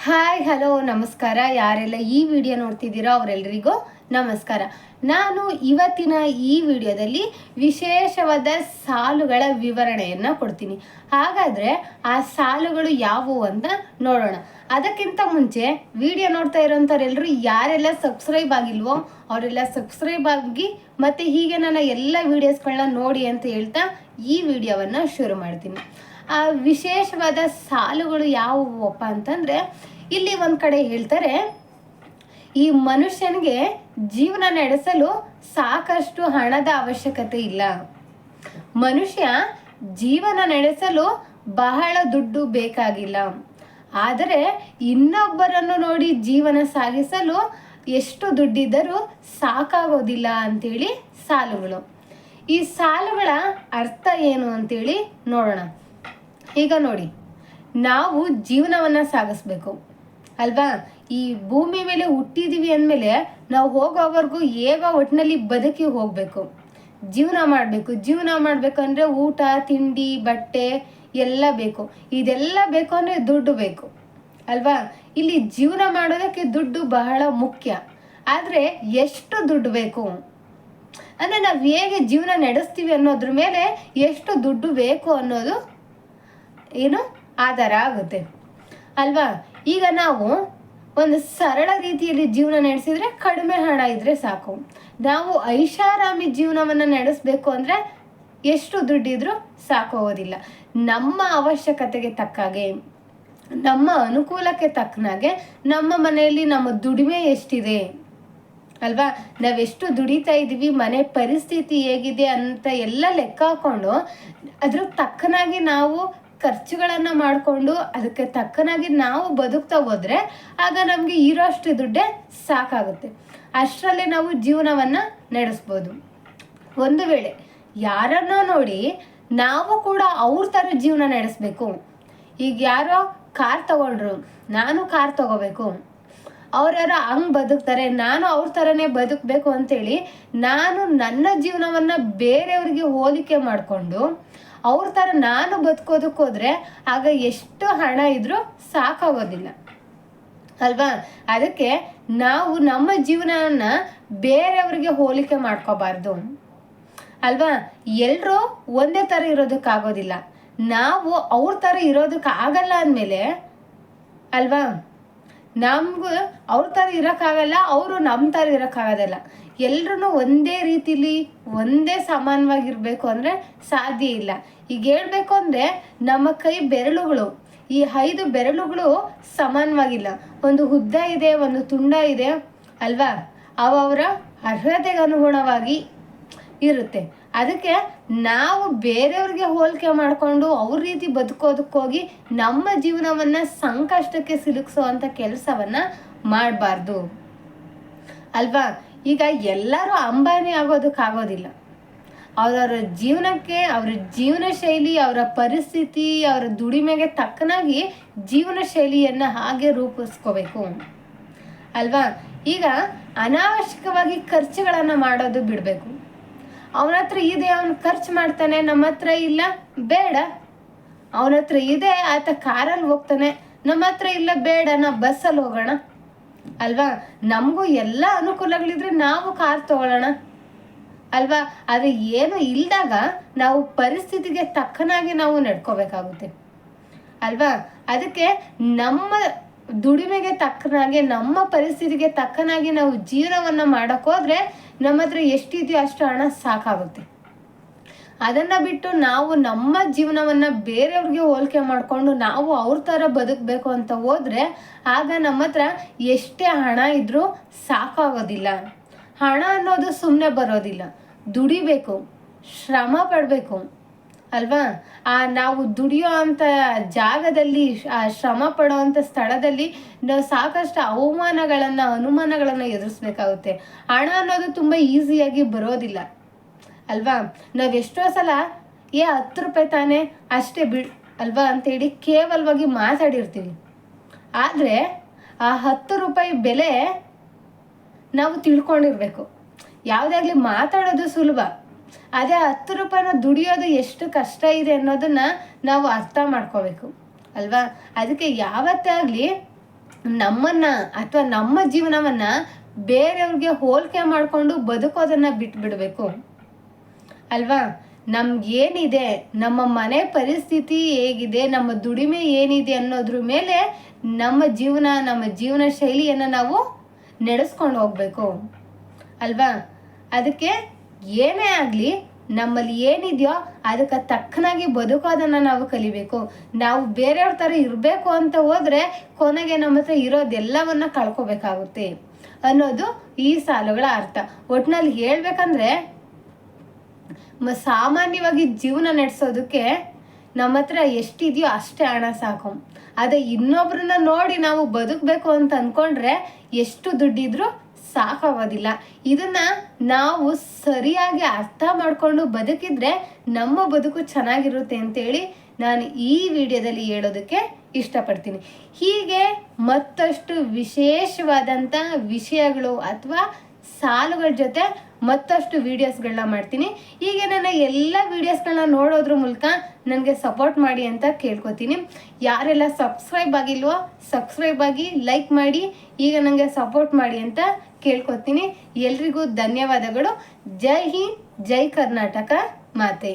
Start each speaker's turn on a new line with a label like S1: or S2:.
S1: Hi hello ನಮಸ್ಕಾರ. ಯಾರೆಲ್ಲ ಈ ವಿಡಿಯೋ ನೋಡ್ತಿದ್ದೀರೋ ಅವರೆಲ್ಲರಿಗೂ ನಮಸ್ಕಾರ. ನಾನು ಇವತ್ತಿನ ಈ ವಿಡಿಯೋದಲ್ಲಿ ವಿಶೇಷವಾದ ಸಾಲುಗಳ ವಿವರಣೆಯನ್ನು ಕೊಡ್ತೀನಿ. ಹಾಗಾದರೆ ಆ ಸಾಲುಗಳು ಯಾವುವು ಅಂತ ನೋಡೋಣ. ಅದಕ್ಕಿಂತ ಮುಂಚೆ ವಿಡಿಯೋ ನೋಡ್ತಾ ಇರೋಂಥವ್ರೆಲ್ಲರೂ ಯಾರೆಲ್ಲ ಸಬ್ಸ್ಕ್ರೈಬ್ ಆಗಿಲ್ವೋ ಅವರೆಲ್ಲ ಸಬ್ಸ್ಕ್ರೈಬ್ ಆಗಿ ಮತ್ತು ಹೀಗೆ ನನ್ನ ಎಲ್ಲ ವೀಡಿಯೋಸ್ಗಳನ್ನ ನೋಡಿ ಅಂತ ಹೇಳ್ತಾ ಈ ವಿಡಿಯೋವನ್ನು ಶುರು ಮಾಡ್ತೀನಿ. ಆ ವಿಶೇಷವಾದ ಸಾಲುಗಳು ಯಾವುವಪ್ಪ ಅಂತಂದರೆ, ಇಲ್ಲಿ ಒಂದು ಕಡೆ ಹೇಳ್ತಾರೆ, ಈ ಮನುಷ್ಯನಿಗೆ ಜೀವನ ನಡೆಸಲು ಸಾಕಷ್ಟು ಹಣದ ಅವಶ್ಯಕತೆ ಇಲ್ಲ. ಮನುಷ್ಯ ಜೀವನ ನಡೆಸಲು ಬಹಳ ದುಡ್ಡು ಬೇಕಾಗಿಲ್ಲ. ಆದರೆ ಇನ್ನೊಬ್ಬರನ್ನು ನೋಡಿ ಜೀವನ ಸಾಗಿಸಲು ಎಷ್ಟು ದುಡ್ಡಿದ್ದರೂ ಸಾಕಾಗೋದಿಲ್ಲ ಅಂತೇಳಿ ಸಾಲುಗಳು. ಈ ಸಾಲುಗಳ ಅರ್ಥ ಏನು ಅಂತೇಳಿ ನೋಡೋಣ. ಈಗ ನೋಡಿ, ನಾವು ಜೀವನವನ್ನು ಸಾಗಿಸ್ಬೇಕು ಅಲ್ವಾ? ಈ ಭೂಮಿ ಮೇಲೆ ಹುಟ್ಟಿದೀವಿ ಅಂದಮೇಲೆ ನಾವು ಹೋಗೋವರೆಗೂ ಹೇಗೋ ಒಟ್ಟಿನಲ್ಲಿ ಬದುಕಿ ಹೋಗಬೇಕು, ಜೀವನ ಮಾಡಬೇಕು. ಜೀವನ ಮಾಡಬೇಕಂದ್ರೆ ಊಟ ತಿಂಡಿ ಬಟ್ಟೆ ಎಲ್ಲ ಬೇಕು. ಇದೆಲ್ಲ ಬೇಕು ಅಂದರೆ ದುಡ್ಡು ಬೇಕು ಅಲ್ವಾ? ಇಲ್ಲಿ ಜೀವನ ಮಾಡೋದಕ್ಕೆ ದುಡ್ಡು ಬಹಳ ಮುಖ್ಯ. ಆದರೆ ಎಷ್ಟು ದುಡ್ಡು ಬೇಕು ಅಂದರೆ ನಾವು ಹೇಗೆ ಜೀವನ ನಡೆಸ್ತೀವಿ ಅನ್ನೋದ್ರ ಮೇಲೆ ಎಷ್ಟು ದುಡ್ಡು ಬೇಕು ಅನ್ನೋದು ಏನು ಆಧಾರ ಆಗುತ್ತೆ ಅಲ್ವಾ? ಈಗ ನಾವು ಒಂದು ಸರಳ ರೀತಿಯಲ್ಲಿ ಜೀವನ ನಡೆಸಿದ್ರೆ ಕಡಿಮೆ ಹಣ ಇದ್ದರೆ ಸಾಕು. ನಾವು ಐಷಾರಾಮಿ ಜೀವನವನ್ನು ನಡೆಸಬೇಕು ಅಂದರೆ ಎಷ್ಟು ದುಡ್ಡಿದ್ರೂ ಸಾಕೋಗೋದಿಲ್ಲ. ನಮ್ಮ ಅವಶ್ಯಕತೆಗೆ ತಕ್ಕಾಗೆ, ನಮ್ಮ ಅನುಕೂಲಕ್ಕೆ ತಕ್ಕನಾಗೆ ನಮ್ಮ ಮನೆಯಲ್ಲಿ ನಮ್ಮ ದುಡಿಮೆ ಎಷ್ಟಿದೆ ಅಲ್ವಾ, ನಾವೆಷ್ಟು ದುಡಿತಾ ಇದ್ದೀವಿ, ಮನೆ ಪರಿಸ್ಥಿತಿ ಹೇಗಿದೆ ಅಂತ ಎಲ್ಲ ಲೆಕ್ಕ ಹಾಕ್ಕೊಂಡು ಅದ್ರ ತಕ್ಕನಾಗಿ ನಾವು ಖರ್ಚುಗಳನ್ನು ಮಾಡಿಕೊಂಡು ಅದಕ್ಕೆ ತಕ್ಕನಾಗಿ ನಾವು ಬದುಕ್ತಾ ಹೋದರೆ ಆಗ ನಮಗೆ ಇರೋಷ್ಟು ದುಡ್ಡೇ ಸಾಕಾಗುತ್ತೆ. ಅಷ್ಟರಲ್ಲೇ ನಾವು ಜೀವನವನ್ನು ನಡೆಸ್ಬೋದು. ಒಂದು ವೇಳೆ ಯಾರನ್ನೋ ನೋಡಿ ನಾವು ಕೂಡ ಅವ್ರ ಥರ ಜೀವನ ನಡೆಸಬೇಕು. ಈಗ ಯಾರೋ ಕಾರ್ ತಗೊಂಡ್ರು, ನಾನು ಕಾರ್ ತಗೋಬೇಕು, ಅವ್ರ್ಯಾರೋ ಹಂಗೆ ಬದುಕ್ತಾರೆ, ನಾನು ಅವ್ರ ಥರನೇ ಬದುಕಬೇಕು ಅಂತೇಳಿ ನಾನು ನನ್ನ ಜೀವನವನ್ನು ಬೇರೆಯವ್ರಿಗೆ ಹೋಲಿಕೆ ಮಾಡಿಕೊಂಡು ಅವ್ರ ಥರ ನಾನು ಬದುಕೋದಕ್ಕೋದ್ರೆ ಆಗ ಎಷ್ಟು ಹಣ ಇದ್ರೂ ಸಾಕಾಗೋದಿಲ್ಲ ಅಲ್ವಾ? ಅದಕ್ಕೆ ನಾವು ನಮ್ಮ ಜೀವನವನ್ನು ಬೇರೆಯವ್ರಿಗೆ ಹೋಲಿಕೆ ಮಾಡ್ಕೋಬಾರ್ದು ಅಲ್ವಾ? ಎಲ್ಲರೂ ಒಂದೇ ಥರ ಇರೋದಕ್ಕಾಗೋದಿಲ್ಲ. ನಾವು ಅವ್ರ ಥರ ಇರೋದಕ್ಕಾಗಲ್ಲ ಅಂದಮೇಲೆ ಅಲ್ವಾ, ನಮಗೂ ಅವ್ರ ಥರ ಇರೋಕ್ಕಾಗಲ್ಲ, ಅವರು ನಮ್ಮ ಥರ ಇರೋಕ್ಕಾಗೋದಿಲ್ಲ. ಎಲ್ಲರೂ ಒಂದೇ ರೀತಿಲಿ ಒಂದೇ ಸಮಾನವಾಗಿರಬೇಕು ಅಂದರೆ ಸಾಧ್ಯ ಇಲ್ಲ. ಈಗ ಹೇಳಬೇಕು ಅಂದರೆ ನಮ್ಮ ಕೈ ಬೆರಳುಗಳು, ಈ 5 ಬೆರಳುಗಳು ಸಮಾನವಾಗಿಲ್ಲ. ಒಂದು ಉದ್ದ ಇದೆ, ಒಂದು ತುಂಡ ಇದೆ ಅಲ್ವಾ? ಅವರ ಅರ್ಹತೆಗೆ ಅನುಗುಣವಾಗಿ ಇರುತ್ತೆ. ಅದಕ್ಕೆ ನಾವು ಬೇರೆಯವ್ರಿಗೆ ಹೋಲಿಕೆ ಮಾಡಿಕೊಂಡು ಅವ್ರ ರೀತಿ ಬದುಕೋದಕ್ಕೋಗಿ ನಮ್ಮ ಜೀವನವನ್ನು ಸಂಕಷ್ಟಕ್ಕೆ ಸಿಲುಕಿಸೋವಂಥ ಕೆಲಸವನ್ನು ಮಾಡಬಾರ್ದು ಅಲ್ವಾ? ಈಗ ಎಲ್ಲರೂ ಅಂಬಾನಿ ಆಗೋದಕ್ಕಾಗೋದಿಲ್ಲ. ಅವರವರ ಜೀವನಕ್ಕೆ, ಅವರ ಜೀವನ ಶೈಲಿ, ಅವರ ಪರಿಸ್ಥಿತಿ, ಅವರ ದುಡಿಮೆಗೆ ತಕ್ಕನಾಗಿ ಜೀವನ ಶೈಲಿಯನ್ನು ಹಾಗೆ ರೂಪಿಸ್ಕೋಬೇಕು ಅಲ್ವಾ? ಈಗ ಅನಾವಶ್ಯಕವಾಗಿ ಖರ್ಚುಗಳನ್ನು ಮಾಡೋದು ಬಿಡಬೇಕು. ಅವನ ಹತ್ರ ಇದೆ, ಅವನು ಖರ್ಚು ಮಾಡ್ತಾನೆ, ನಮ್ಮ ಹತ್ರ ಇಲ್ಲ ಬೇಡ. ಅವನ ಹತ್ರ ಇದೆ, ಆತ ಕಾರಲ್ಲಿ ಹೋಗ್ತಾನೆ, ನಮ್ಮ ಹತ್ರ ಇಲ್ಲ ಬೇಡ, ನಾವು ಬಸ್ಸಲ್ಲಿ ಹೋಗೋಣ ಅಲ್ವಾ? ನಮಗೂ ಎಲ್ಲ ಅನುಕೂಲಗಳಿದ್ರೆ ನಾವು ಕಾರ್ ತಗೊಳ್ಳೋಣ ಅಲ್ವಾ? ಆದರೆ ಏನು ಇಲ್ದಾಗ ನಾವು ಪರಿಸ್ಥಿತಿಗೆ ತಕ್ಕನಾಗಿ ನಾವು ನಡ್ಕೋಬೇಕಾಗುತ್ತೆ ಅಲ್ವಾ? ಅದಕ್ಕೆ ನಮ್ಮ ದುಡಿಮೆಗೆ ತಕ್ಕನಾಗೆ, ನಮ್ಮ ಪರಿಸ್ಥಿತಿಗೆ ತಕ್ಕನಾಗಿ ನಾವು ಜೀವನವನ್ನು ಮಾಡೋಕ್ಕೋದ್ರೆ ನಮ್ಮ ಹತ್ರ ಎಷ್ಟಿದೆಯೋ ಅಷ್ಟು ಹಣ ಸಾಕಾಗುತ್ತೆ. ಅದನ್ನು ಬಿಟ್ಟು ನಾವು ನಮ್ಮ ಜೀವನವನ್ನು ಬೇರೆಯವ್ರಿಗೆ ಹೋಲಿಕೆ ಮಾಡಿಕೊಂಡು ನಾವು ಅವ್ರ ಥರ ಬದುಕಬೇಕು ಅಂತ ಹೋದರೆ ಆಗ ನಮ್ಮ ಹತ್ರ ಎಷ್ಟೇ ಹಣ ಇದ್ದರೂ ಸಾಕಾಗೋದಿಲ್ಲ. ಹಣ ಅನ್ನೋದು ಸುಮ್ಮನೆ ಬರೋದಿಲ್ಲ. ದುಡಿಬೇಕು, ಶ್ರಮ ಪಡಬೇಕು ಅಲ್ವಾ? ನಾವು ದುಡಿಯೋ ಅಂಥ ಜಾಗದಲ್ಲಿ, ಆ ಶ್ರಮ ಪಡೋ ಅಂಥ ಸ್ಥಳದಲ್ಲಿ ನಾವು ಸಾಕಷ್ಟು ಅನುಮಾನಗಳನ್ನು ಎದುರಿಸ್ಬೇಕಾಗುತ್ತೆ. ಹಣ ಅನ್ನೋದು ತುಂಬ ಈಸಿಯಾಗಿ ಬರೋದಿಲ್ಲ ಅಲ್ವಾ? ನಾವೆಷ್ಟೋ ಸಲ 10 ರೂಪಾಯಿ ತಾನೇ ಅಷ್ಟೇ ಬಿಡ್ ಅಲ್ವಾ ಅಂತೇಳಿ ಕೇವಲವಾಗಿ ಮಾತಾಡಿರ್ತೀವಿ. ಆದರೆ ಆ 10 ರೂಪಾಯಿ ಬೆಲೆ ನಾವು ತಿಳ್ಕೊಂಡಿರ್ಬೇಕು. ಯಾವುದಾಗಲಿ ಮಾತಾಡೋದು ಸುಲಭ, ಅದೇ 10 ರೂಪಾಯಿನ ದುಡಿಯೋದು ಎಷ್ಟು ಕಷ್ಟ ಇದೆ ಅನ್ನೋದನ್ನು ನಾವು ಅರ್ಥ ಮಾಡ್ಕೋಬೇಕು ಅಲ್ವಾ? ಅದಕ್ಕೆ ಯಾವತ್ತೇ ಆಗಲಿ ನಮ್ಮನ್ನ ಅಥವಾ ನಮ್ಮ ಜೀವನವನ್ನ ಬೇರೆಯವ್ರಿಗೆ ಹೋಲಿಕೆ ಮಾಡಿಕೊಂಡು ಬದುಕೋದನ್ನ ಬಿಟ್ಬಿಡ್ಬೇಕು ಅಲ್ವಾ. ನಮ್ಗೇನಿದೆ, ನಮ್ಮ ಮನೆ ಪರಿಸ್ಥಿತಿ ಹೇಗಿದೆ, ನಮ್ಮ ದುಡಿಮೆ ಏನಿದೆ ಅನ್ನೋದ್ರ ಮೇಲೆ ನಮ್ಮ ಜೀವನ ಶೈಲಿಯನ್ನು ನಾವು ನಡೆಸ್ಕೊಂಡು ಹೋಗ್ಬೇಕು ಅಲ್ವಾ. ಅದಕ್ಕೆ ಏನೇ ಆಗಲಿ ನಮ್ಮಲ್ಲಿ ಏನಿದೆಯೋ ಅದಕ್ಕೆ ತಕ್ಕನಾಗಿ ಬದುಕೋದನ್ನು ನಾವು ಕಲಿಬೇಕು. ನಾವು ಬೇರೆಯವ್ರ ಥರ ಇರಬೇಕು ಅಂತ ಹೋದರೆ ಕೊನೆಗೆ ನಮ್ಮ ಹತ್ರ ಇರೋದೆಲ್ಲವನ್ನ ಕಳ್ಕೊಬೇಕಾಗುತ್ತೆ ಅನ್ನೋದು ಈ ಸಾಲುಗಳ ಅರ್ಥ. ಒಟ್ಟಿನಲ್ಲಿ ಹೇಳ್ಬೇಕಂದ್ರೆ ಸಾಮಾನ್ಯವಾಗಿ ಜೀವನ ನಡೆಸೋದಕ್ಕೆ ನಮ್ಮ ಹತ್ರ ಎಷ್ಟಿದೆಯೋ ಅಷ್ಟೇ ಹಣ ಸಾಕು. ಅದೇ ಇನ್ನೊಬ್ರನ್ನ ನೋಡಿ ನಾವು ಬದುಕಬೇಕು ಅಂತ ಅಂದ್ಕೊಂಡ್ರೆ ಎಷ್ಟು ದುಡ್ಡಿದ್ರೂ ಸಾಕಾಗೋದಿಲ್ಲ. ಇದನ್ನ ನಾವು ಸರಿಯಾಗಿ ಅರ್ಥ ಮಾಡಿಕೊಂಡು ಬದುಕಿದ್ರೆ ನಮ್ಮ ಬದುಕು ಚೆನ್ನಾಗಿರುತ್ತೆ ಅಂತೇಳಿ ನಾನು ಈ ವಿಡಿಯೋದಲ್ಲಿ ಹೇಳೋದಕ್ಕೆ ಇಷ್ಟಪಡ್ತೀನಿ. ಹೀಗೆ ಮತ್ತಷ್ಟು ವಿಶೇಷವಾದಂಥ ವಿಷಯಗಳು ಅಥವಾ ಸಾಲುಗಳ ಜೊತೆ ಮತ್ತಷ್ಟು ವಿಡಿಯೋಸ್ಗಳನ್ನ ಮಾಡ್ತೀನಿ. ಹೀಗೆ ನನ್ನ ಎಲ್ಲ ವಿಡಿಯೋಸ್ಗಳನ್ನ ನೋಡೋದ್ರ ಮೂಲಕ ನನಗೆ ಸಪೋರ್ಟ್ ಮಾಡಿ ಅಂತ ಕೇಳ್ಕೊತೀನಿ. ಯಾರೆಲ್ಲ ಸಬ್ಸ್ಕ್ರೈಬ್ ಆಗಿಲ್ವೋ ಸಬ್ಸ್ಕ್ರೈಬ್ ಆಗಿ ಲೈಕ್ ಮಾಡಿ ಈಗ ನನಗೆ ಸಪೋರ್ಟ್ ಮಾಡಿ ಅಂತ ಕೇಳ್ಕೊತೀನಿ. ಎಲ್ರಿಗೂ ಧನ್ಯವಾದಗಳು. ಜೈ ಹಿಂದ್, ಜೈ ಕರ್ನಾಟಕ ಮಾತೆ.